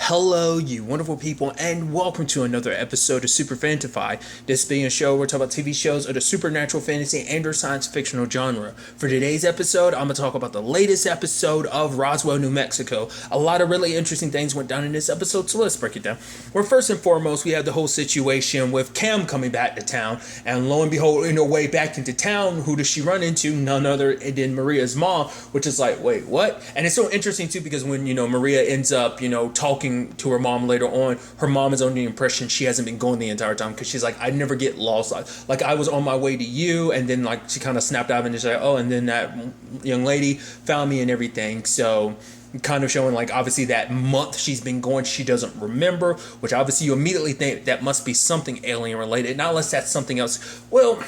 Hello, you wonderful people, and welcome to another episode of Super-Fanta-Fi. This being a show where we talk about TV shows of the supernatural, fantasy, and or science fictional genre. For today's episode, I'm going to talk about the latest episode of Roswell, New Mexico. A lot of really interesting things went down in this episode, so let's break it down. Well, first and foremost, we have the whole situation with Cam coming back to town, and lo and behold, in her way back into town, who does she run into? None other than Maria's mom, which is like, wait, what? And it's so interesting, too, because when, Maria ends up, talking to her mom later on, her mom is under the impression she hasn't been going the entire time because she's like, I never get lost. Like I was on my way to you, and then like she kind of snapped out and just like, oh, and then that young lady found me and everything. So kind of showing like obviously that month she's been going, she doesn't remember, which obviously you immediately think that must be something alien related, not unless that's something else. Well,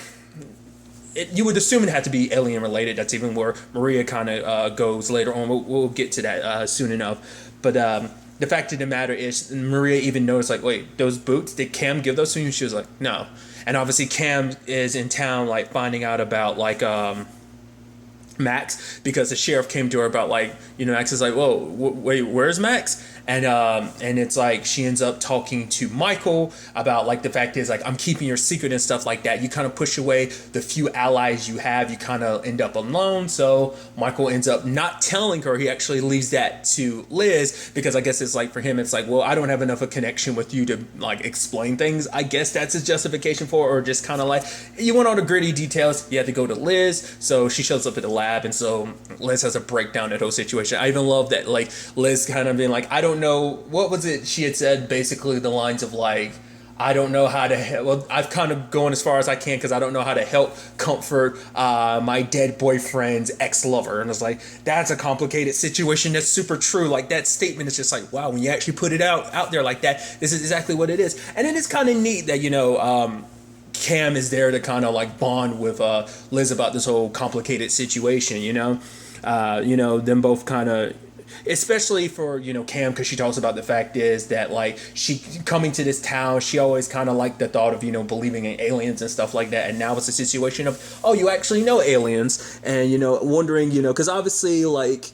you would assume it had to be alien related. That's even where Maria kind of goes later on. We'll get to that soon enough. But the fact of the matter is, Maria even noticed, like, wait, those boots, did Cam give those to you? She was like, no. And obviously Cam is in town, like, finding out about, like, Max, because the sheriff came to her about, like, Max is like, whoa, wait, where's Max? And it's like she ends up talking to Michael about like the fact is like I'm keeping your secret and stuff like that. You kind of push away the few allies you have, you kind of end up alone. So Michael ends up not telling her. He actually leaves that to Liz because I guess it's like for him it's like, well, I don't have enough of a connection with you to like explain things. I guess that's his justification for it, or just kind of like you want all the gritty details, you have to go to Liz. So she shows up at the lab, and so Liz has a breakdown of that whole situation. I even love that like Liz kind of being like, I don't know, what was it she had said, basically the lines of like, I don't know how to help. Well, I've kind of gone as far as I can because I don't know how to help comfort my dead boyfriend's ex-lover. And it's like, that's a complicated situation. That's super true. Like that statement is just like, wow, when you actually put it out there like that, this is exactly what it is. And then it's kind of neat that, Cam is there to kind of like bond with Liz about this whole complicated situation, them both kind of, especially for Cam, because she talks about the fact is that like she coming to this town, she always kind of liked the thought of believing in aliens and stuff like that, and now it's a situation of, oh, you actually know aliens, and wondering because obviously like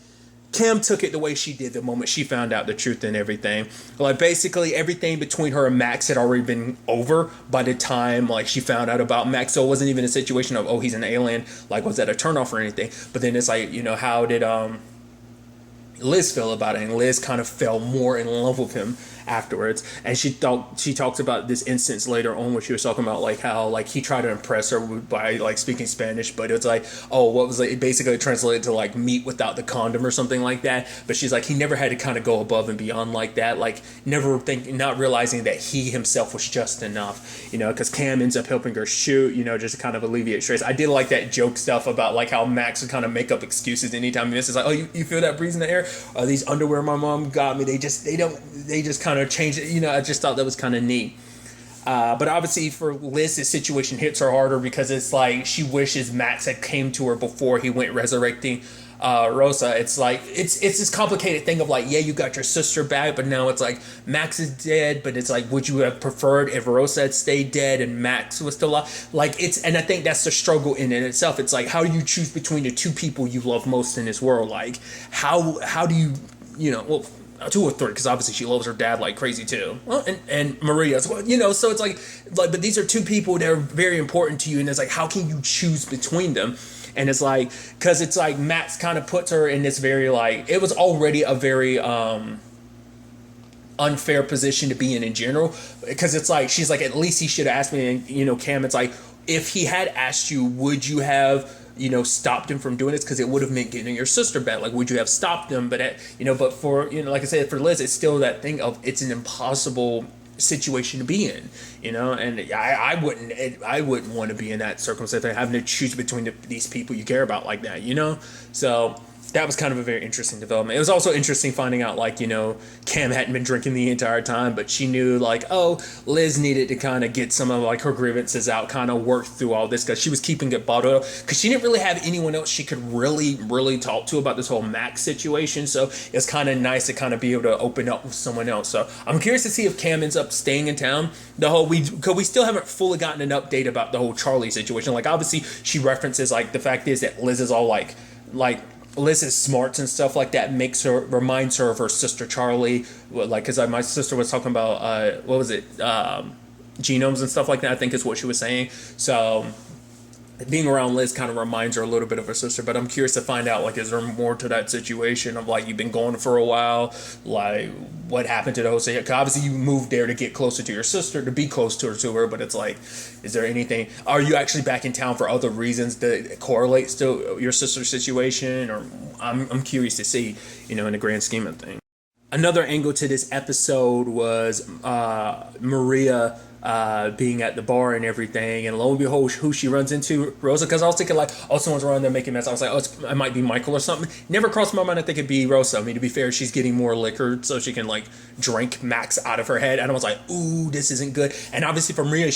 Cam took it the way she did the moment she found out the truth and everything. Like basically everything between her and Max had already been over by the time like she found out about Max. So it wasn't even a situation of, oh, he's an alien, like was that a turnoff or anything. But then it's like, how did Liz feel about it, and Liz kind of fell more in love with him afterwards. And she talks about this instance later on where she was talking about like how like he tried to impress her by like speaking Spanish, but it's like, oh, what was it basically translated to like meat without the condom or something like that. But she's like, he never had to kind of go above and beyond like that, like not realizing that he himself was just enough, because Cam ends up helping her shoot, just to kind of alleviate stress. I did like that joke stuff about like how Max would kind of make up excuses anytime he misses, like, oh, you feel that breeze in the air? These underwear my mom got me, they just kind of change it. I just thought that was kind of neat. But obviously for Liz, this situation hits her harder because it's like she wishes Max had came to her before he went resurrecting Rosa. It's like it's this complicated thing of like, yeah, you got your sister back, but now it's like Max is dead, but it's like, would you have preferred if Rosa had stayed dead and Max was still alive? Like and I think that's the struggle in itself. It's like, how do you choose between the two people you love most in this world? Like how do you well, two or three, because obviously she loves her dad like crazy too. Well, and Maria as well, so it's like, but these are two people that are very important to you, and it's like, how can you choose between them? And it's like, because it's like Max kind of puts her in this very like, it was already a very unfair position to be in general, because it's like she's like, at least he should have asked me. And Cam, it's like, if he had asked you, would you have stopped him from doing this, because it would have meant getting your sister back? Like, would you have stopped him? But but for like I said, for Liz, it's still that thing of it's an impossible situation to be in, and I wouldn't want to be in that circumstance, having to choose between these people you care about like that, so that was kind of a very interesting development. It was also interesting finding out, like, Cam hadn't been drinking the entire time, but she knew, like, oh, Liz needed to kind of get some of, like, her grievances out, kind of work through all this, because she was keeping it bottled up, because she didn't really have anyone else she could really, really talk to about this whole Max situation, so it's kind of nice to kind of be able to open up with someone else. So I'm curious to see if Cam ends up staying in town. Because we still haven't fully gotten an update about the whole Charlie situation. Like, obviously, she references, like, the fact is that Liz is all, like Liz's smarts and stuff like that reminds her of her sister Charlie. Like, because my sister was talking about what was it, genomes and stuff like that, I think is what she was saying. So being around Liz kind of reminds her a little bit of her sister, but I'm curious to find out, like, is there more to that situation of, like, you've been gone for a while, like, what happened to the whole situation? Because obviously you moved there to get closer to your sister, to be close to her, but it's like, is there anything, are you actually back in town for other reasons that correlates to your sister's situation? Or I'm curious to see, in the grand scheme of things. Another angle to this episode was Maria being at the bar and everything, and lo and behold, who she runs into, Rosa. Because I was thinking, like, oh, someone's around there making a mess. I was like, oh, it might be Michael or something. Never crossed my mind to think it'd be Rosa. I mean, to be fair, she's getting more liquor so she can, like, drink Max out of her head, and I was like, ooh, this isn't good. And obviously for Maria,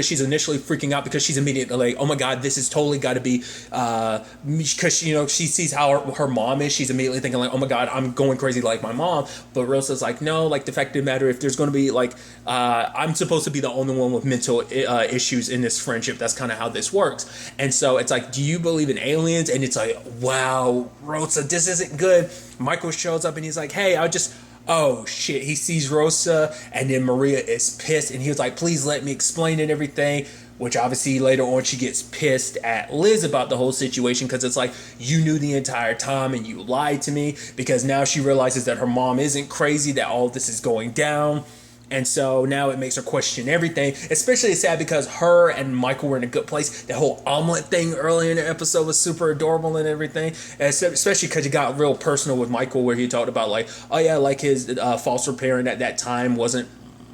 she's initially freaking out because she's immediately like, oh my god, this is totally got to be because she sees how her mom is. She's immediately thinking, like, oh my god, I'm going crazy like my mom. But Rosa's like, no, like, the fact of the matter, if there's going to be, like, I'm supposed to be the only one with mental issues in this friendship. That's kind of how this works. And so it's like, do you believe in aliens? And it's like, wow, Rosa, this isn't good. Michael shows up and he's like, hey, oh shit. He sees Rosa, and then Maria is pissed, and he was like, please let me explain and everything. Which obviously later on she gets pissed at Liz about the whole situation, because it's like, you knew the entire time and you lied to me, because now she realizes that her mom isn't crazy, that all this is going down. And so now it makes her question everything. Especially sad because her and Michael were in a good place. The whole omelet thing early in the episode was super adorable and everything. And especially because it got real personal with Michael, where he talked about, like, oh yeah, like his foster parent at that time wasn't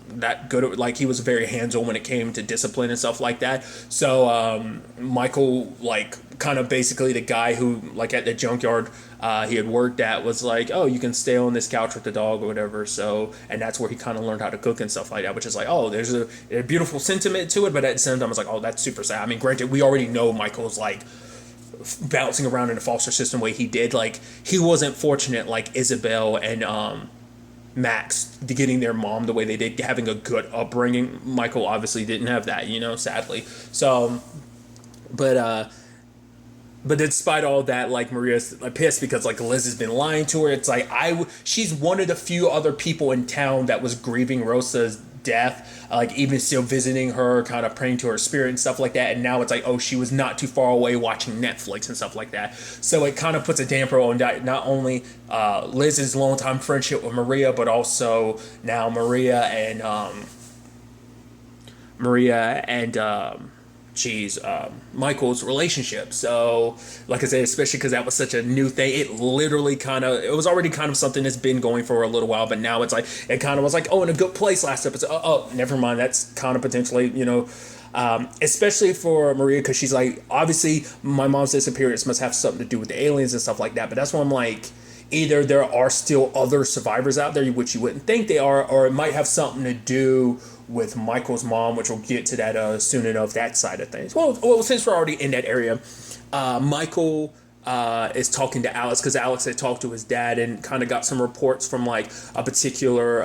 that good at, like, he was very hands-on when it came to discipline and stuff like that. So Michael, like, kind of basically the guy who, like, at the junkyard he had worked at, was like, oh, you can stay on this couch with the dog or whatever. So, and that's where he kind of learned how to cook and stuff like that, which is like, oh, there's a beautiful sentiment to it, but at the same time it's like, oh, that's super sad. I mean, granted, we already know Michael's, like, bouncing around in the foster system way he did. Like, he wasn't fortunate like Isabel and Max getting their mom the way they did, having a good upbringing. Michael obviously didn't have that, sadly. So, but despite all that, like, Maria's pissed because, like, Liz has been lying to her. It's like, she's one of the few other people in town that was grieving Rosa's death, like, even still visiting her, kind of praying to her spirit and stuff like that. And now it's like, oh, she was not too far away watching Netflix and stuff like that. So it kind of puts a damper on not only Liz's longtime friendship with Maria, but also now Maria and Michael's relationship. So, like I said, especially because that was such a new thing, it was already kind of something that's been going for a little while, but now it's like, it kind of was like, oh, in a good place last episode. Oh, never mind. That's kind of potentially, especially for Maria, because she's like, obviously my mom's disappearance must have something to do with the aliens and stuff like that. But that's why I'm like, either there are still other survivors out there, which you wouldn't think they are, or it might have something to do with Michael's mom, which we'll get to that soon enough, that side of things. Well, since we're already in that area, Michael is talking to Alex, because Alex had talked to his dad and kind of got some reports from, like, a particular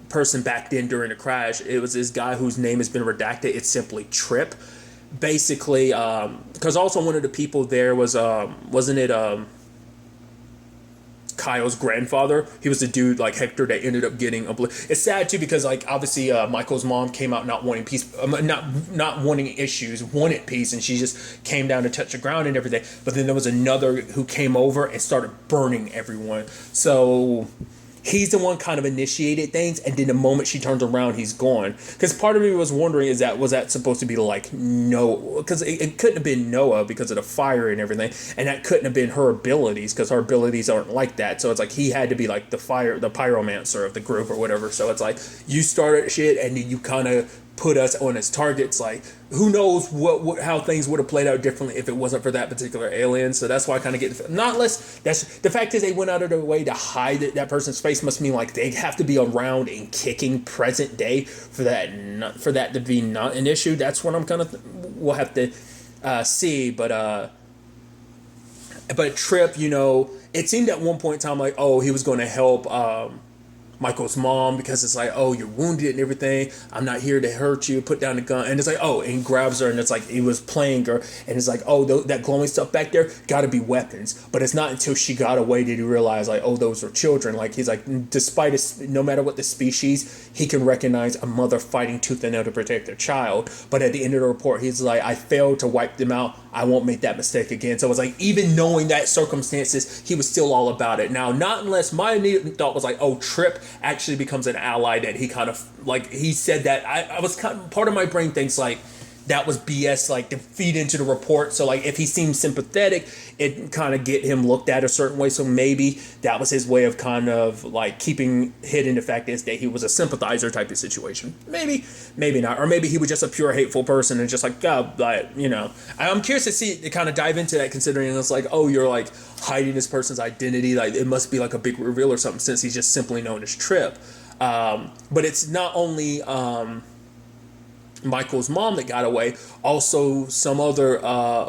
person back then during the crash. It was this guy whose name has been redacted. It's simply Trip. Basically, because also one of the people there was, wasn't it Kyle's grandfather? He was the dude, like Hector, that ended up getting it's sad too, because, like, obviously Michael's mom came out not wanting peace, not wanting issues, wanted peace, and she just came down to touch the ground and everything. But then there was another who came over and started burning everyone. So he's the one kind of initiated things, and then the moment she turns around, he's gone. Because part of me was wondering, was that supposed to be, like, Noah? Because it couldn't have been Noah because of the fire and everything, and that couldn't have been her abilities, because her abilities aren't like that. So it's like, he had to be like the pyromancer of the group or whatever. So it's like, you started shit, and then you kind of put us on as targets. Like, who knows how things would have played out differently if it wasn't for that particular alien. So that's why I kind of get, not less, that's the fact is they went out of their way to hide that person's face, must mean, like, they have to be around and kicking present day for that to be not an issue. That's what I'm kind of we'll have to see. But Trip, it seemed at one point in time like, oh, he was going to help Michael's mom, because it's like, oh, you're wounded and everything. I'm not here to hurt you. Put down the gun. And it's like, oh, and he grabs her, and it's like he was playing her, and it's like, oh, that glowing stuff back there got to be weapons. But it's not until she got away did he realize, like, oh, those are children. Like, he's like, no matter what the species, he can recognize a mother fighting tooth and nail to protect their child. But at the end of the report, he's like, I failed to wipe them out. I won't make that mistake again. So it's like, even knowing that circumstances, he was still all about it. Now, not unless my immediate thought was like, oh, Trip actually becomes an ally, that he kind of, like, he said that. I was kind of, part of my brain thinks like, that was BS, like, to feed into the report. So, like, if he seemed sympathetic, it kind of get him looked at a certain way. So maybe that was his way of kind of, like, keeping hidden the fact is that he was a sympathizer type of situation. Maybe not. Or maybe he was just a pure hateful person and just like, God, like, you know. I'm curious to see, to kind of dive into that, considering it's like, oh, you're, like, hiding this person's identity. Like, it must be, like, a big reveal or something, since he's just simply known as Trip. But it's not only... Michael's mom that got away, also some other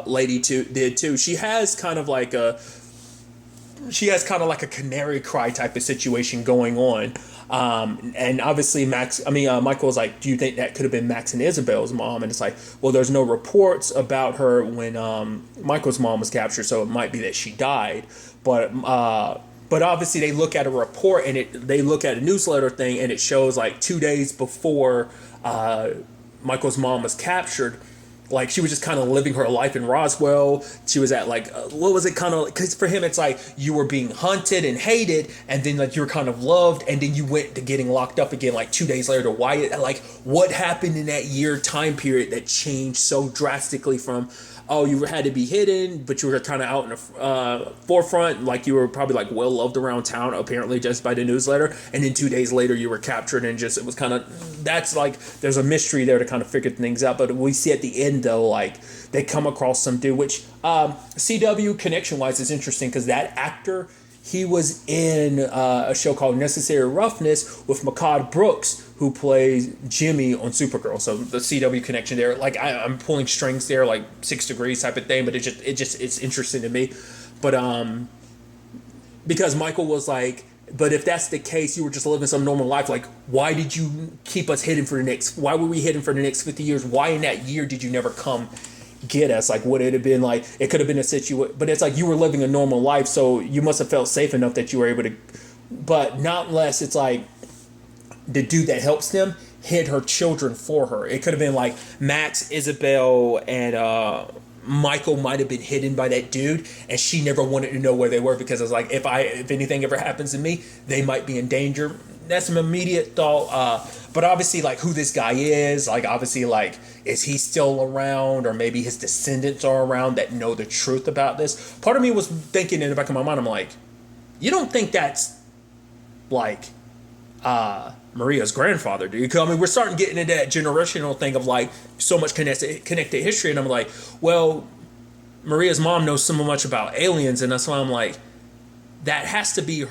lady did too. She has kind of like a canary cry type of situation going on. And obviously Michael was like, do you think that could have been Max and Isabel's mom? And it's like, well, there's no reports about her when Michael's mom was captured, so it might be that she died. But obviously they look at a report, and they look at a newsletter thing, and it shows like 2 days before Michael's mom was captured, like, she was just kind of living her life in Roswell. She was at like, what was it kind of, because for him it's like you were being hunted and hated, and then like you were kind of loved, and then you went to getting locked up again like 2 days later. Why, like, what happened in that year time period that changed so drastically from, oh, you had to be hidden, but you were kind of out in the forefront, like you were probably like well loved around town, apparently, just by the newsletter, and then 2 days later you were captured, and just, it was kind of, that's like, there's a mystery there to kind of figure things out. But we see at the end though, like, they come across some dude, which CW connection wise is interesting, because that actor, he was in a show called Necessary Roughness with Makad Brooks, who plays Jimmy on Supergirl. So the CW connection there, like, I'm pulling strings there, like 6 degrees type of thing. But it's interesting to me. But because Michael was like, but if that's the case, you were just living some normal life. Like, why did you keep us hidden for the next? Why were we hidden for the next 50 years? Why in that year did you never come get us? Like, would it have been like, it could have been a situation, but it's like you were living a normal life, so you must have felt safe enough that you were able to. But not unless it's like the dude that helps them hid her children for her. It could have been like Max, Isabel, and Michael might have been hidden by that dude, and she never wanted to know where they were, because it's like, if anything ever happens to me, they might be in danger. That's an immediate thought. But obviously, like, who this guy is, like, obviously, like, is he still around, or maybe his descendants are around that know the truth about this? Part of me was thinking in the back of my mind, I'm like, you don't think that's like Maria's grandfather, do you? I mean, we're starting getting into that generational thing of like so much connected history, and I'm like, well, Maria's mom knows so much about aliens, and that's why I'm like, that has to be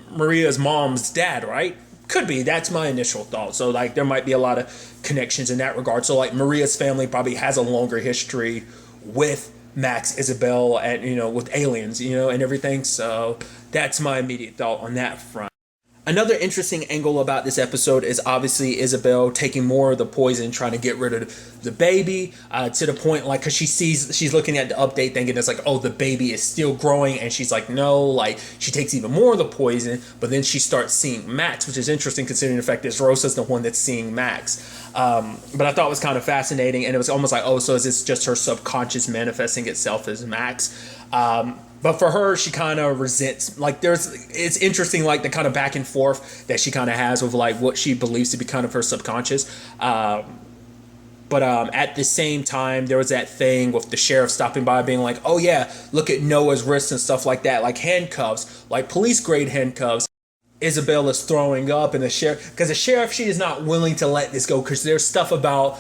Maria's mom's dad, right? Could be. That's my initial thought. So like, there might be a lot of connections in that regard. So like, Maria's family probably has a longer history with Max, Isabel, and with aliens, and everything. So that's my immediate thought on that front. Another interesting angle about this episode is obviously Isabel taking more of the poison, trying to get rid of the baby, to the point, like, because she's looking at the update thinking it's like, oh, the baby is still growing, and she's like, no, like, she takes even more of the poison, but then she starts seeing Max, which is interesting considering the fact that Rosa's the one that's seeing Max. But I thought it was kind of fascinating, and it was almost like, oh, so is this just her subconscious manifesting itself as Max? But for her, she kind of resents, like, it's interesting, like, the kind of back and forth that she kind of has with, like, what she believes to be kind of her subconscious. But at the same time, there was that thing with the sheriff stopping by being like, oh, yeah, look at Noah's wrists and stuff like that, like handcuffs, like police-grade handcuffs. Isabel is throwing up, and the sheriff, she is not willing to let this go, because there's stuff about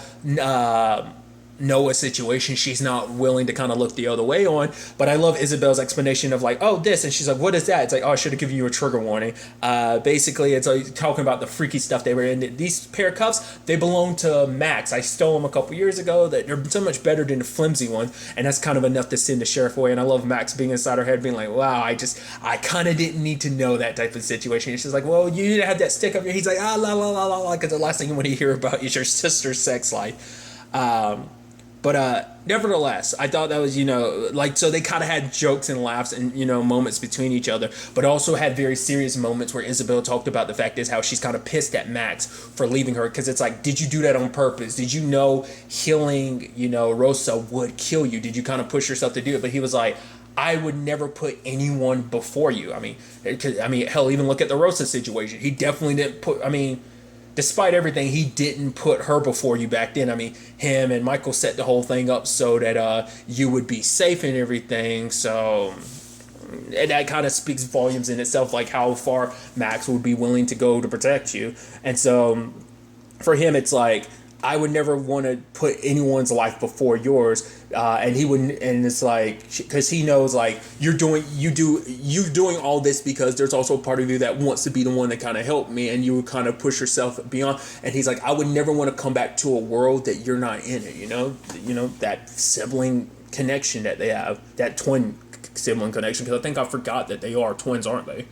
Noah's situation, she's not willing to kind of look the other way on. But I love Isabel's explanation of like, oh, this, and she's like, what is that? It's like, oh, I should have given you a trigger warning. Basically, it's like talking about the freaky stuff they were in. These pair of cuffs, they belong to Max. I stole them a couple years ago. That they're so much better than the flimsy ones, and that's kind of enough to send the sheriff away. And I love Max being inside her head, being like, wow, I kind of didn't need to know that type of situation. And she's like, well, you didn't have that stick up here. He's like, ah, la la la la la, because the last thing you want to hear about is your sister's sex life. But nevertheless, I thought that was, like, so they kind of had jokes and laughs and, moments between each other, but also had very serious moments where Isabel talked about the fact is how she's kind of pissed at Max for leaving her. Because it's like, did you do that on purpose? Did you know healing, Rosa would kill you? Did you kind of push yourself to do it? But he was like, I would never put anyone before you. I mean, hell, even look at the Rosa situation. He definitely didn't put, despite everything, he didn't put her before you back then. I mean, him and Michael set the whole thing up so that you would be safe and everything. So, and that kind of speaks volumes in itself, like how far Max would be willing to go to protect you. And so, for him, it's like, I would never want to put anyone's life before yours, and he wouldn't. And it's like, because he knows, like, you're doing all this because there's also a part of you that wants to be the one that kind of help me, and you would kind of push yourself beyond. And he's like, I would never want to come back to a world that you're not in it. That sibling connection that they have, that twin sibling connection. Because I think I forgot that they are twins, aren't they?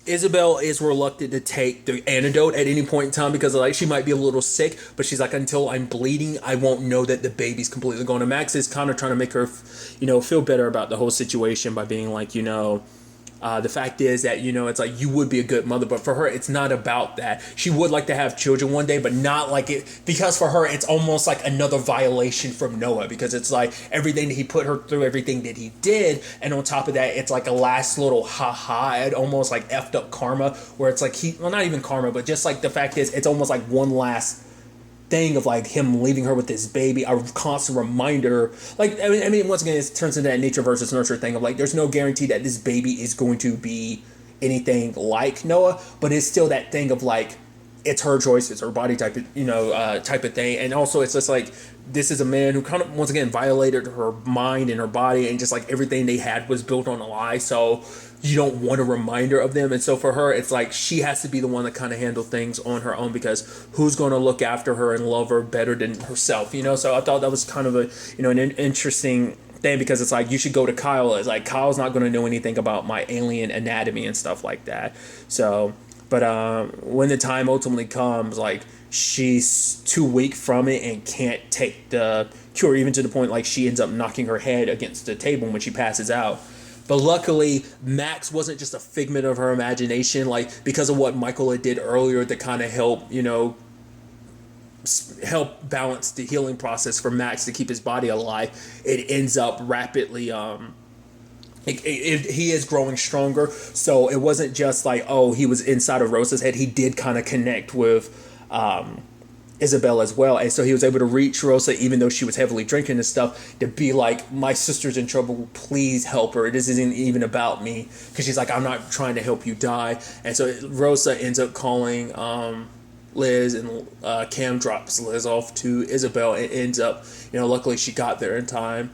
Isabel is reluctant to take the antidote at any point in time because like she might be a little sick, but she's like, until I'm bleeding, I won't know that the baby's completely gone. And Max is kind of trying to make her, feel better about the whole situation by being like, the fact is that, it's like you would be a good mother, but for her, it's not about that. She would like to have children one day, but not like it, because for her, it's almost like another violation from Noah, because it's like everything that he put her through, everything that he did. And on top of that, it's like a last little it almost like effed up karma, where it's like not even karma, but just like the fact is, it's almost like one last thing of like him leaving her with this baby, a constant reminder. Like, I mean, once again, it turns into that nature versus nurture thing of like, there's no guarantee that this baby is going to be anything like Noah, but it's still that thing of like, it's her choice, it's her body type of thing. And also it's just like, this is a man who kind of, once again, violated her mind and her body, and just like everything they had was built on a lie. So you don't want a reminder of them. And so for her, it's like she has to be the one that kind of handle things on her own, because who's going to look after her and love her better than herself, So I thought that was kind of a, an interesting thing, because it's like, you should go to Kyle. It's like, Kyle's not going to know anything about my alien anatomy and stuff like that. So, but when the time ultimately comes, like, she's too weak from it and can't take the cure, even to the point like she ends up knocking her head against the table when she passes out. But luckily, Max wasn't just a figment of her imagination, like, because of what Michael had did earlier to kind of help, help balance the healing process for Max to keep his body alive. It ends up rapidly, he is growing stronger. So it wasn't just like, oh, he was inside of Rosa's head. He did kind of connect with Isabel as well, and so he was able to reach Rosa even though she was heavily drinking and stuff, to be like, my sister's in trouble, please help her, this isn't even about me, because she's like, I'm not trying to help you die. And so Rosa ends up calling Liz, and Cam drops Liz off to Isabel, and ends up, luckily she got there in time.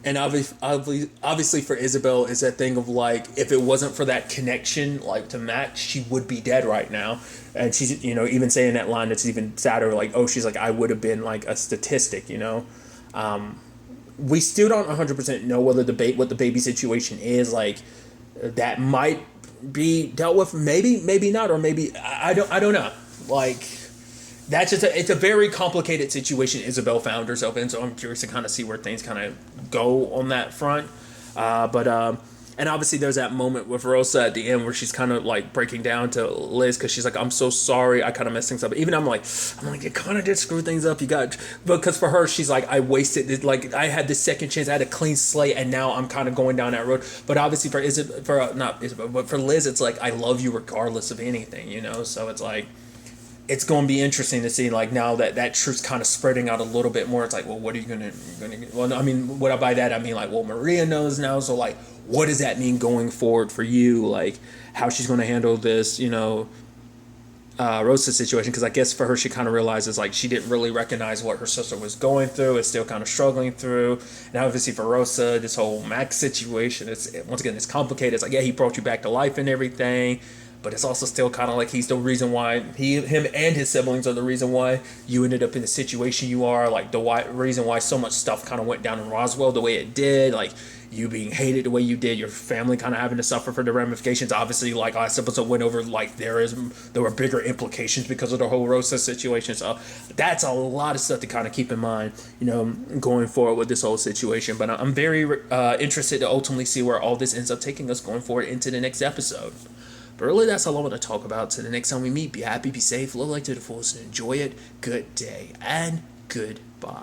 And obviously for Isabel, is that thing of like, if it wasn't for that connection, like, to Max, she would be dead right now. And she's, even saying that line, that's even sadder, like, oh, she's like, I would have been like a statistic, We still don't 100% know whether what the baby situation is. Like, that might be dealt with, maybe not, or maybe, I don't know. Like, that's just it's a very complicated situation Isabel found herself in, so I'm curious to kind of see where things kind of go on that front. And obviously there's that moment with Rosa at the end where she's kind of like breaking down to Liz, because she's like, I'm so sorry, I kind of messed things up. Even I'm like, you kind of did screw things up. Because for her, she's like, I wasted it. Like, I had this second chance, I had a clean slate, and now I'm kind of going down that road. But obviously for Liz, it's like, I love you regardless of anything, So it's like, it's going to be interesting to see, like, now that truth's kind of spreading out a little bit more. It's like, well, what are you going to, well, I mean, what by that, I mean, like, well, Maria knows now, so, like, what does that mean going forward for you? Like, how she's going to handle this, Rosa's situation, because I guess for her she kind of realizes like she didn't really recognize what her sister was going through, is still kind of struggling through. And obviously for Rosa, this whole Max situation, once again, it's complicated. It's like, yeah, he brought you back to life and everything, but it's also still kind of like he's the reason why him and his siblings are the reason why you ended up in the situation you are, like reason why so much stuff kind of went down in Roswell the way it did, like you being hated the way you did, your family kind of having to suffer for the ramifications. Obviously, like last episode went over, like there were bigger implications because of the whole Rosa situation. So that's a lot of stuff to kind of keep in mind, going forward with this whole situation. But I'm very interested to ultimately see where all this ends up taking us going forward into the next episode. But really, that's all I want to talk about. So the next time we meet, be happy, be safe, live life to the fullest, and enjoy it. Good day and goodbye.